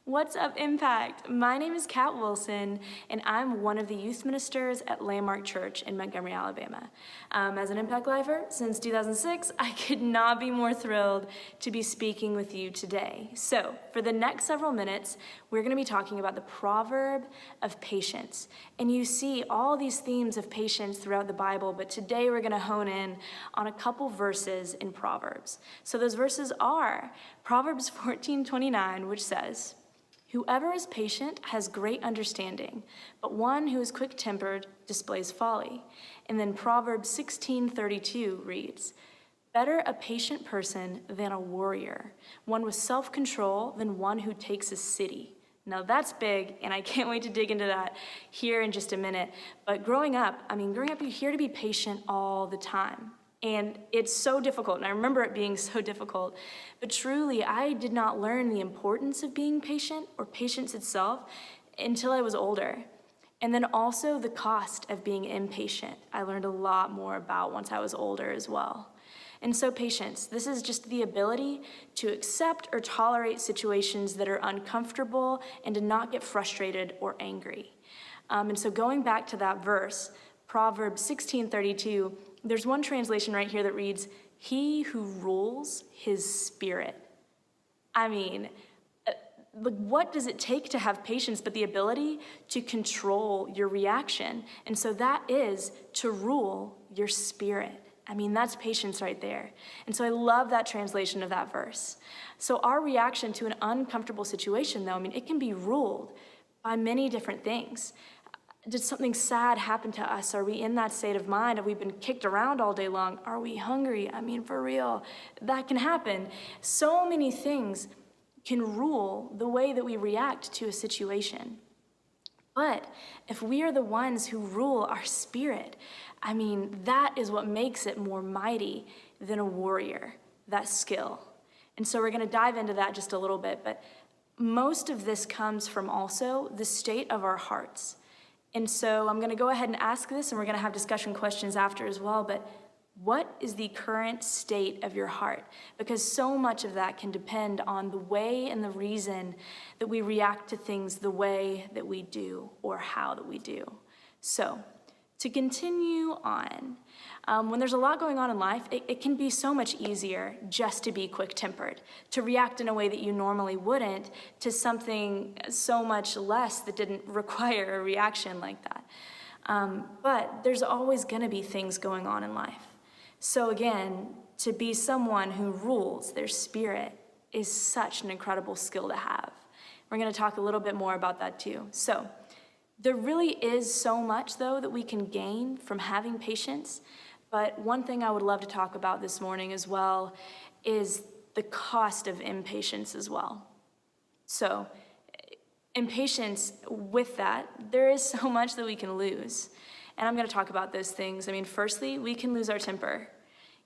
What's up, Impact? My name is Kat Wilson, and I'm one of the youth ministers at Landmark Church in Montgomery, Alabama. As an Impact Lifer since 2006, I could not be more thrilled to be speaking with you today. So, for the next several minutes, we're going to be talking about the proverb of patience. And you see all these themes of patience throughout the Bible, but today we're going to hone in on a couple verses in Proverbs. So those verses are Proverbs 14:29, which says, "Whoever is patient has great understanding, but one who is quick-tempered displays folly." And then Proverbs 16:32 reads, "Better a patient person than a warrior, one with self-control than one who takes a city." Now that's big, and I can't wait to dig into that here in just a minute. But growing up, you hear to be patient all the time. And it's so difficult, and I remember it being so difficult. But truly, I did not learn the importance of being patient or patience itself until I was older. And then also the cost of being impatient, I learned a lot more about once I was older as well. And so patience, this is just the ability to accept or tolerate situations that are uncomfortable and to not get frustrated or angry. And so going back to that verse, Proverbs 16:32, there's one translation right here that reads, "He who rules his spirit." What does it take to have patience but the ability to control your reaction? And so that is to rule your spirit. That's patience right there. And so I love that translation of that verse. So our reaction to an uncomfortable situation, though, it can be ruled by many different things. Did something sad happen to us? Are we in that state of mind? Have we been kicked around all day long? Are we hungry? For real, that can happen. So many things can rule the way that we react to a situation. But if we are the ones who rule our spirit, that is what makes it more mighty than a warrior, that skill. And so we're going to dive into that just a little bit, but most of this comes from also the state of our hearts. And so I'm going to go ahead and ask this, and we're going to have discussion questions after as well, but what is the current state of your heart? Because so much of that can depend on the way and the reason that we react to things the way that we do or how that we do. So to continue on, when there's a lot going on in life, it can be so much easier just to be quick-tempered, to react in a way that you normally wouldn't to something so much less that didn't require a reaction like that. But there's always going to be things going on in life. So again, to be someone who rules their spirit is such an incredible skill to have. We're going to talk a little bit more about that too. So there really is so much, though, that we can gain from having patience. But one thing I would love to talk about this morning as well is the cost of impatience as well. So impatience, with that, there is so much that we can lose. And I'm going to talk about those things. Firstly, we can lose our temper.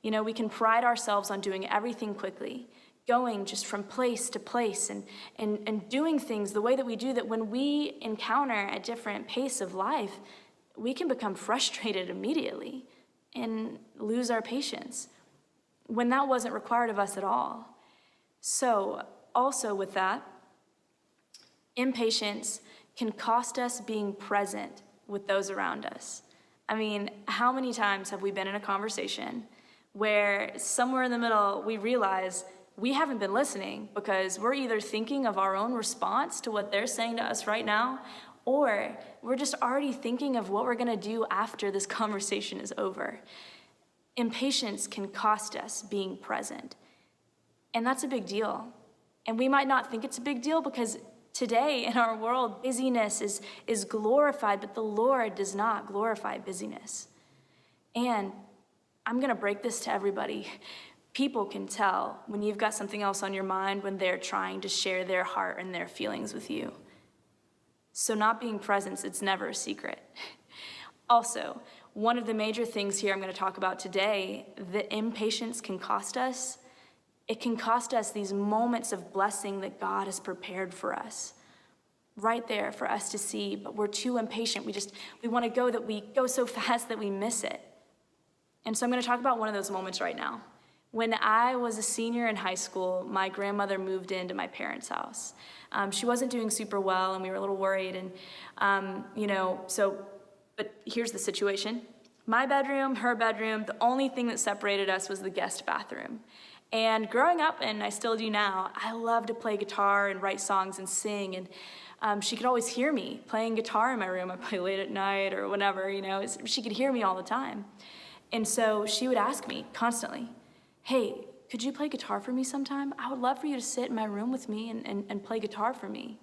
We can pride ourselves on doing everything quickly, going just from place to place and doing things the way that we do, that when we encounter a different pace of life, we can become frustrated immediately and lose our patience when that wasn't required of us at all. So also with that, impatience can cost us being present with those around us. How many times have we been in a conversation where somewhere in the middle we realize we haven't been listening because we're either thinking of our own response to what they're saying to us right now, or we're just already thinking of what we're going to do after this conversation is over. Impatience can cost us being present. And that's a big deal. And we might not think it's a big deal because today in our world, busyness is glorified, but the Lord does not glorify busyness. And I'm going to break this to everybody. People can tell when you've got something else on your mind when they're trying to share their heart and their feelings with you. So not being present, it's never a secret. Also, one of the major things here I'm going to talk about today that impatience can cost us, it can cost us these moments of blessing that God has prepared for us. Right there for us to see, but we're too impatient. We want to go so fast that we miss it. And so I'm going to talk about one of those moments right now. When I was a senior in high school, my grandmother moved into my parents' house. She wasn't doing super well, and we were a little worried. And, but here's the situation. My bedroom, her bedroom, the only thing that separated us was the guest bathroom. And growing up, and I still do now, I love to play guitar and write songs and sing. And she could always hear me playing guitar in my room. I play late at night or whenever, she could hear me all the time. And so she would ask me constantly, hey, could you play guitar for me sometime? I would love for you to sit in my room with me and play guitar for me.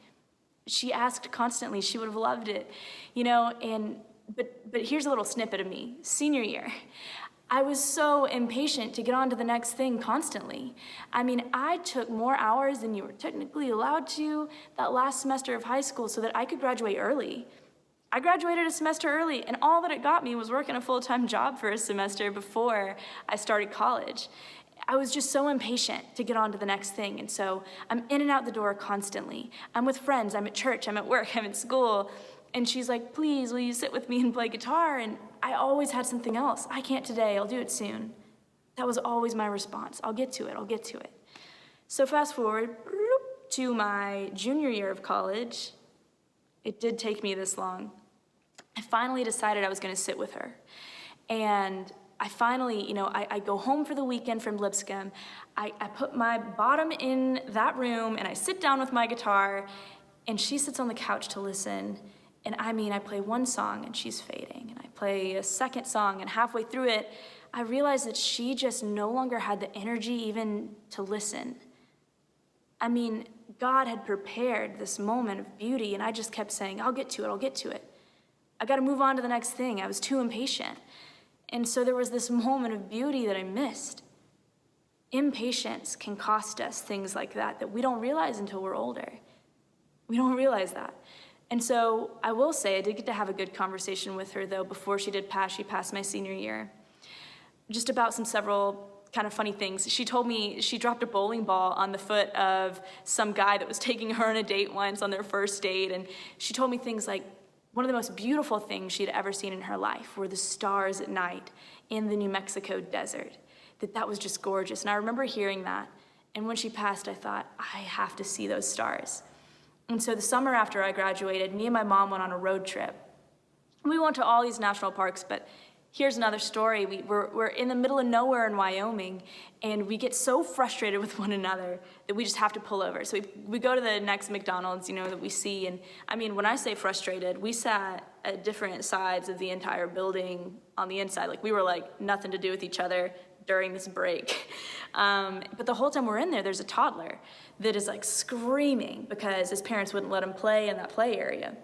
She asked constantly. She would have loved it, but here's a little snippet of me. Senior year, I was so impatient to get on to the next thing constantly. I mean, I took more hours than you were technically allowed to that last semester of high school so that I could graduate early. I graduated a semester early, and all that it got me was working a full-time job for a semester before I started college. I was just so impatient to get on to the next thing, and so I'm in and out the door constantly. I'm with friends, I'm at church, I'm at work, I'm at school, and she's like, please, will you sit with me and play guitar? And I always had something else. I can't today, I'll do it soon. That was always my response. I'll get to it. So fast forward to my junior year of college. It did take me this long. I finally decided I was gonna sit with her. And I finally, I go home for the weekend from Lipscomb. I put my bottom in that room and I sit down with my guitar, and she sits on the couch to listen. And I play one song and she's fading, and I play a second song, and halfway through it, I realized that she just no longer had the energy even to listen. God had prepared this moment of beauty, and I just kept saying, I'll get to it. I gotta move on to the next thing. I was too impatient. And so there was this moment of beauty that I missed. Impatience can cost us things like that we don't realize until we're older. We don't realize that. And so I will say I did get to have a good conversation with her, though, before she passed my senior year, just about several kind of funny things. She told me she dropped a bowling ball on the foot of some guy that was taking her on a date once on their first date, and she told me things like one of the most beautiful things she'd ever seen in her life were the stars at night in the New Mexico desert, that was just gorgeous. And I remember hearing that, and when she passed, I thought, I have to see those stars. And so the summer after I graduated, me and my mom went on a road trip. We went to all these national parks, but here's another story. We're in the middle of nowhere in Wyoming, and we get so frustrated with one another that we just have to pull over. So we go to the next McDonald's, that we see. And when I say frustrated, we sat at different sides of the entire building on the inside. We were nothing to do with each other during this break. But the whole time we're in there, there's a toddler that is screaming because his parents wouldn't let him play in that play area.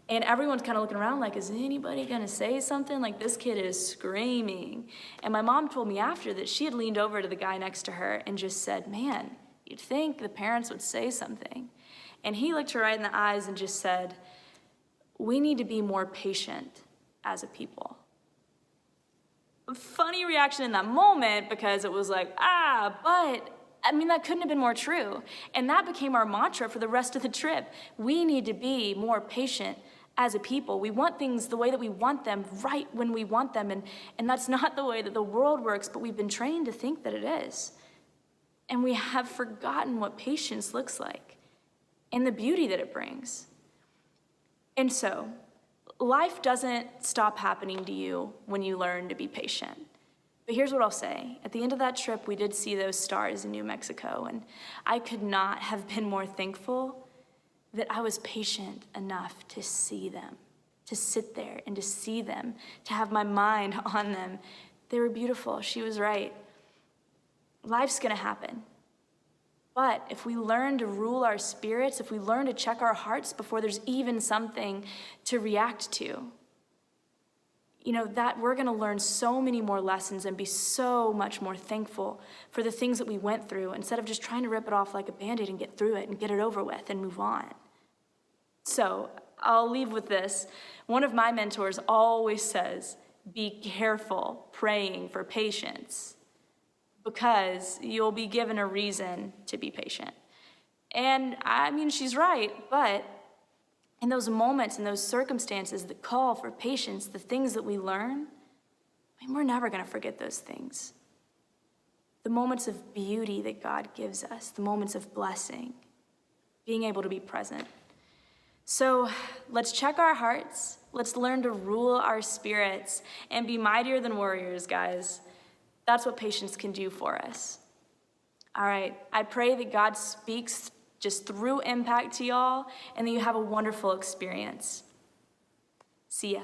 And everyone's kind of looking around is anybody gonna say something? This kid is screaming. And my mom told me after that she had leaned over to the guy next to her and just said, man, you'd think the parents would say something. And he looked her right in the eyes and just said, we need to be more patient as a people. A funny reaction in that moment, because it was but that couldn't have been more true. And that became our mantra for the rest of the trip. We need to be more patient as a people. We want things the way that we want them, right when we want them, and that's not the way that the world works, but we've been trained to think that it is. And we have forgotten what patience looks like and the beauty that it brings. And so, life doesn't stop happening to you when you learn to be patient. But here's what I'll say. At the end of that trip, we did see those stars in New Mexico, and I could not have been more thankful that I was patient enough to see them, to sit there and to see them, to have my mind on them. They were beautiful. She was right. Life's gonna happen. But if we learn to rule our spirits, if we learn to check our hearts before there's even something to react to, that we're gonna learn so many more lessons and be so much more thankful for the things that we went through instead of just trying to rip it off like a Band-Aid and get through it and get it over with and move on. So I'll leave with this. One of my mentors always says, be careful praying for patience, because you'll be given a reason to be patient. And she's right, but in those moments, in those circumstances that call for patience, the things that we learn, we're never gonna forget those things. the moments of beauty that God gives us, the moments of blessing, being able to be present. So let's check our hearts. Let's learn to rule our spirits and be mightier than warriors, guys. That's what patience can do for us. All right, I pray that God speaks just through Impact to y'all and that you have a wonderful experience. See ya.